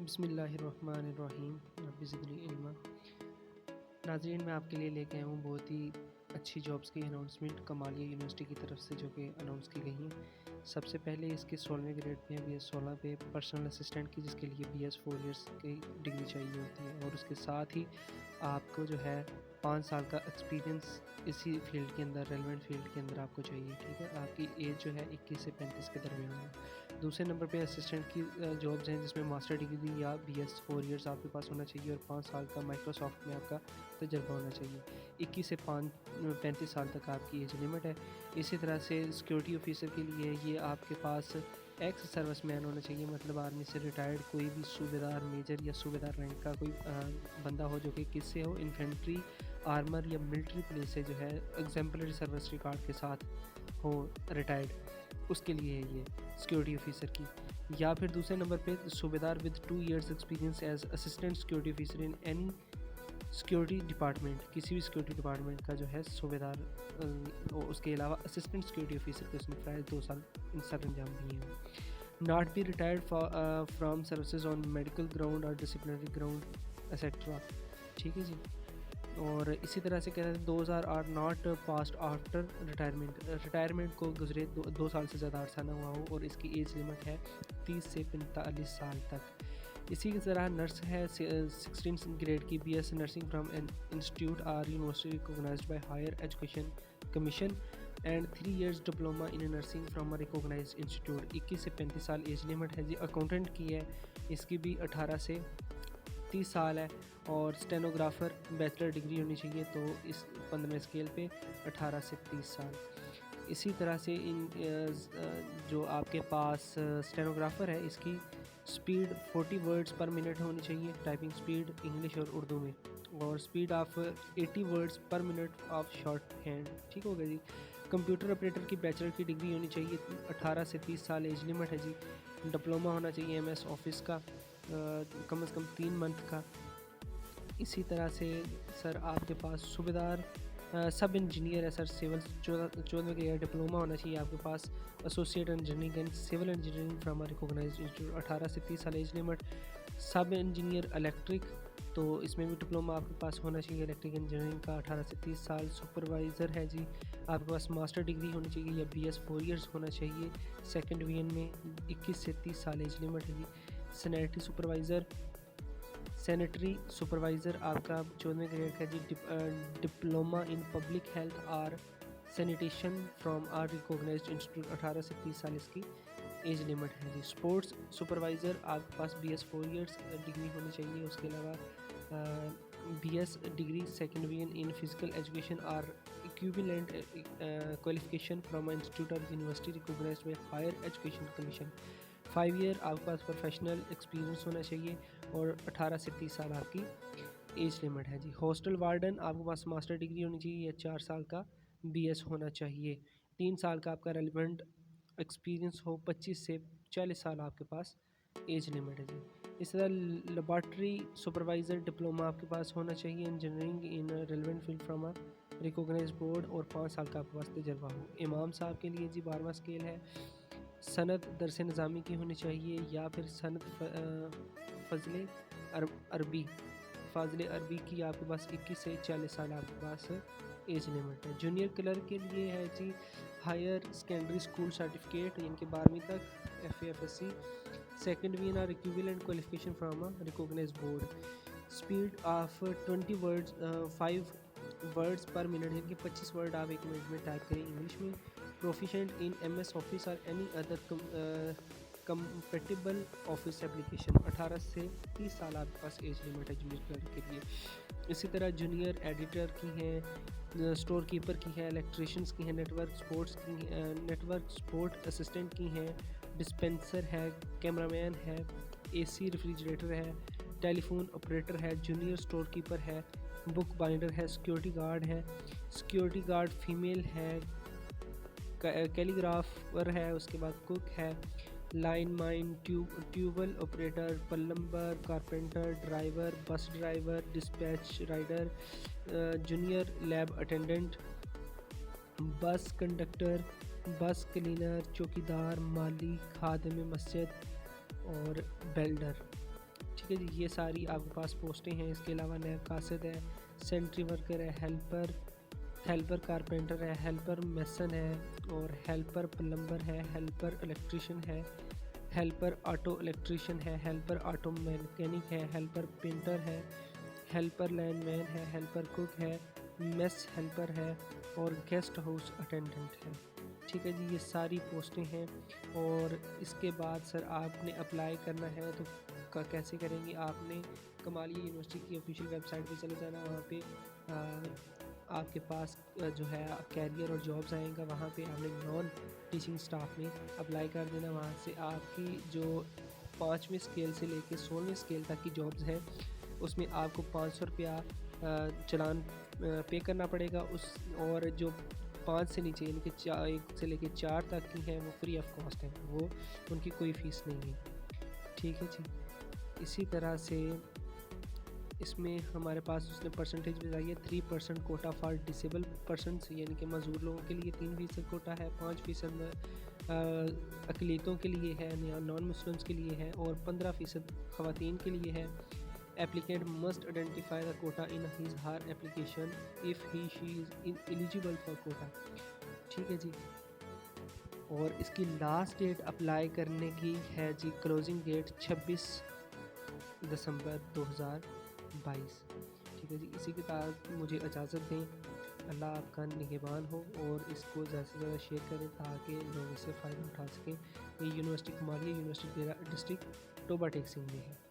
बिस्मिल्लाहिर्रहमानिर्रहीम रब्बि ज़िदनी इल्मा। नाज़रीन, मैं आपके लिए लेके आया हूँ बहुत ही अच्छी जॉब्स की अनाउंसमेंट कमालिया यूनिवर्सिटी की तरफ से, जो कि अनाउंस की गई हैं। सबसे पहले इसके 16वें ग्रेड पे है, BS 16 पे पर्सनल असिस्टेंट की, जिसके लिए BS 4 ईयर्स की डिग्री चाहिए होती है। और उसके साथ ही आपको जो है 5 साल का एक्सपीरियंस इसी फील्ड के अंदर, रेलेवेंट फील्ड के अंदर आपको चाहिए। ठीक है, आपकी एज जो है 21 से 35 के दरमियान है। दूसरे नंबर पे असिस्टेंट की जॉब्स हैं, जिसमें मास्टर डिग्री या BS 4 ईयर्स आपके पास होना चाहिए और 5 साल का माइक्रोसॉफ्ट में आपका तजर्बा होना चाहिए। 21 से 35 साल तक आपकी एज लिमिट है। इसी तरह से सिक्योरिटी ऑफिसर के लिए ये आपके पास एक्स सर्विस मैन होना चाहिए, मतलब आर्मी से रिटायर्ड कोई भी सूबेदार, मेजर या सूबेदार रैंक का कोई बंदा हो, जो कि किससे हो, इन्फेंट्री, आर्मर या मिलिट्री पुलिस से जो है एग्जाम्पलरी सर्विस रिकॉर्ड के साथ हो, रिटायर्ड, उसके लिए है ये सिक्योरिटी ऑफिसर की। या फिर दूसरे नंबर पे सूबेदार with 2 years experience as assistant security officer in any security department, किसी भी सिक्योरिटी डिपार्टमेंट का जो है सूबेदार। उसके अलावा असिस्टेंट सिक्योरिटी ऑफिसर के उसने प्राय 2 साल सर अंजाम दिए हैं। Not be retired from services on medical ground और डिसिप्लिनरी ग्राउंड एक्सेट्रा। ठीक है जी। और इसी तरह से कहते हैं 2008 नॉट पास्ट आफ्टर रिटायरमेंट को गुजरे 2 साल से ज़्यादा अरसा ना हुआ हो, और इसकी एज लिमिट है 30 से 45 साल तक। इसी की तरह नर्स है 16 ग्रेड की, BS nursing from an institute or university recognised by higher education commission and 3 years diploma in nursing from a recognised institute. 21 से 35 साल एज लिमिट है जी। अकाउंटेंट की है, इसकी भी 18 से 30 साल है। और स्टेनोग्राफ़र बैचलर डिग्री होनी चाहिए, तो इस 15वें स्केल पे 18 से 30 साल। इसी तरह से जो आपके पास स्टेनोग्राफ़र है, इसकी स्पीड 40 वर्ड्स पर मिनट होनी चाहिए, टाइपिंग स्पीड इंग्लिश और उर्दू में, और speed of 80 words per minute of short hand. ठीक हो गया जी। कंप्यूटर ऑपरेटर की बैचलर की डिग्री होनी चाहिए, 18 से 30 साल एज लिमिट है जी। डिप्लोमा होना चाहिए MS ऑफिस का कम से कम 3 मंथ का। इसी तरह से सर आपके पास सूबेदार सब इंजीनियर है सर, सिविल 14 के डिप्लोमा होना चाहिए आपके पास। Associate engineering and civil engineering from recognised institute, 18 से 30 साल age limit. Sub engineer electric, तो इसमें भी डिप्लोमा आपके पास होना चाहिए इलेक्ट्रिक इंजीनियरिंग का, 18 से 30 साल। सुपरवाइज़र है जी, आपके पास मास्टर डिग्री होनी चाहिए या BS 4 ईयर्स होना चाहिए। सेकेंड डिवीजन में 21 से 30 साल एज लिमिट है जी। सैनिटरी सुपरवाइज़र आपका 14वें ग्रेड का जी, डिप्लोमा इन पब्लिक हेल्थ और sanitation from or recognised institute, 18 से 30 साल इसकी एज लिमिट है जी। स्पोर्ट्स सुपरवाइज़र आपके पास BS 4 ईयर्स डिग्री होनी चाहिए। उसके अलावा BS degree second division in physical education और equivalent qualification from institute of university recognised by higher education commission. 5 year आपके पास प्रोफेशनल एक्सपीरियंस होना चाहिए, और 18 से 30 साल आपकी एज लिमिट है जी। हॉस्टल वार्डन आपके पास मास्टर डिग्री होनी चाहिए या 4 साल का BS होना चाहिए। 3 साल का आपका रेलिवेंट एक्सपीरियंस हो, 25 से 40 साल आपके पास एज लिमिट है जी। इस तरह लेबॉर्ट्री सुपरवाइज़र डिप्लोमा आपके पास होना चाहिए, engineering in relevant field from a recognised board, और 5 साल का आपके पास तजर्बा हो। इमाम साहब के लिए जी 12वां स्केल है, सनद दरस निज़ामी की होनी चाहिए, या फिर सनद फ़ज़ल अरबी फ़ाज़िल अरबी की आपके पास 21 से 40 साल आपके पास एज लिमिट है। जूनियर क्लर्क के लिए है जी हायर सेकेंडरी स्कूल सर्टिफिकेट, इनके 12वीं तक, FA/FSC, सेकेंड डिवीजन और equivalent qualification from a recognised board. Speed of 20 words 5 words per minute, यानी कि 25 वर्ड आप 1 मिनट में टाइप करें इंग्लिश में। प्रोफिशेंट इन MS ऑफिस और any other compatible office application, 18 से 30 साल आपके पास एज लिमिट है जूनियर क्लर्क के लिए। इसी तरह जूनियर एडिटर की हैं, स्टोर कीपर की है, इलेक्ट्रिशियंस की हैं, नेटवर्क सपोर्ट असिस्टेंट की हैं, डिस्पेंसर है, कैमरामैन है, AC रेफ्रिजरेटर है, टेलीफोन ऑपरेटर है, जूनियर स्टोर कीपर है, बुक बाइंडर है, सिक्योरिटी गार्ड है, सिक्योरिटी गार्ड फीमेल है, कैलीग्राफर है, उसके बाद कुक है, lineman, tubewell operator, plumber, carpenter, driver, bus driver, dispatch rider, junior lab attendant, bus conductor, bus cleaner, चौकीदार, माली, खादिम मस्जिद और बेल्डर। ठीक है जी, ये सारी आपके पास पोस्टें हैं। इसके अलावा नैब कासिद है, सेंट्री वर्कर है, हेल्पर कारपेंटर है, हेल्पर मेसन है, और हेल्पर प्लम्बर है, हेल्पर इलेक्ट्रिशियन है, हेल्पर ऑटो इलेक्ट्रिशियन है, हेल्पर ऑटो मैकेनिक है, हेल्पर पेंटर है, हेल्पर लाइनमैन है, हेल्पर कुक है, मेस हेल्पर है, और गेस्ट हाउस अटेंडेंट है। ठीक है जी, ये सारी पोस्टें हैं। और इसके बाद सर आपने अप्लाई करना है तो कैसे करेंगे? आपने कमालिया यूनिवर्सिटी की ऑफिशियल वेबसाइट पे चले जाना। वहाँ पे आपके पास जो है कैरियर और जॉब्स आएगा, वहाँ पे आपने नॉन टीचिंग स्टाफ में अप्लाई कर देना। वहाँ से आपकी जो 5वें स्केल से लेके 16वें स्केल तक की जॉब्स हैं, उसमें आपको 500 रुपया चालान पे करना पड़ेगा। उस और जो 5 से नीचे यानी कि 1 से लेके 4 तक की हैं वो फ्री ऑफ कॉस्ट हैं, वो उनकी कोई फ़ीस नहीं है। ठीक है जी। इसी तरह से इसमें हमारे पास उसने परसेंटेज बताई है 3% कोटा फॉर डिसेबल पर्सनस, यानी कि मजदूर लोगों के लिए 3% कोटा है, 5% अकलीतों के लिए है या नॉन मुस्लिम्स के लिए है, और 15% ख़वातीन के लिए है। Applicant must identify the quota in his her application if he she is eligible for quota. ठीक है जी। और इसकी लास्ट डेट अप्लाई करने की है जी, क्लोजिंग डेट 26 दिसंबर 2022। ठीक है जी। इसी के साथ मुझे इजाज़त दें। अल्लाह आपका निगहबान हो, और इसको ज़्यादा से ज़्यादा शेयर करें ताकि लोग इससे फ़ायदा उठा सकें। ये university Kamalia university district Toba Tek Singh में है।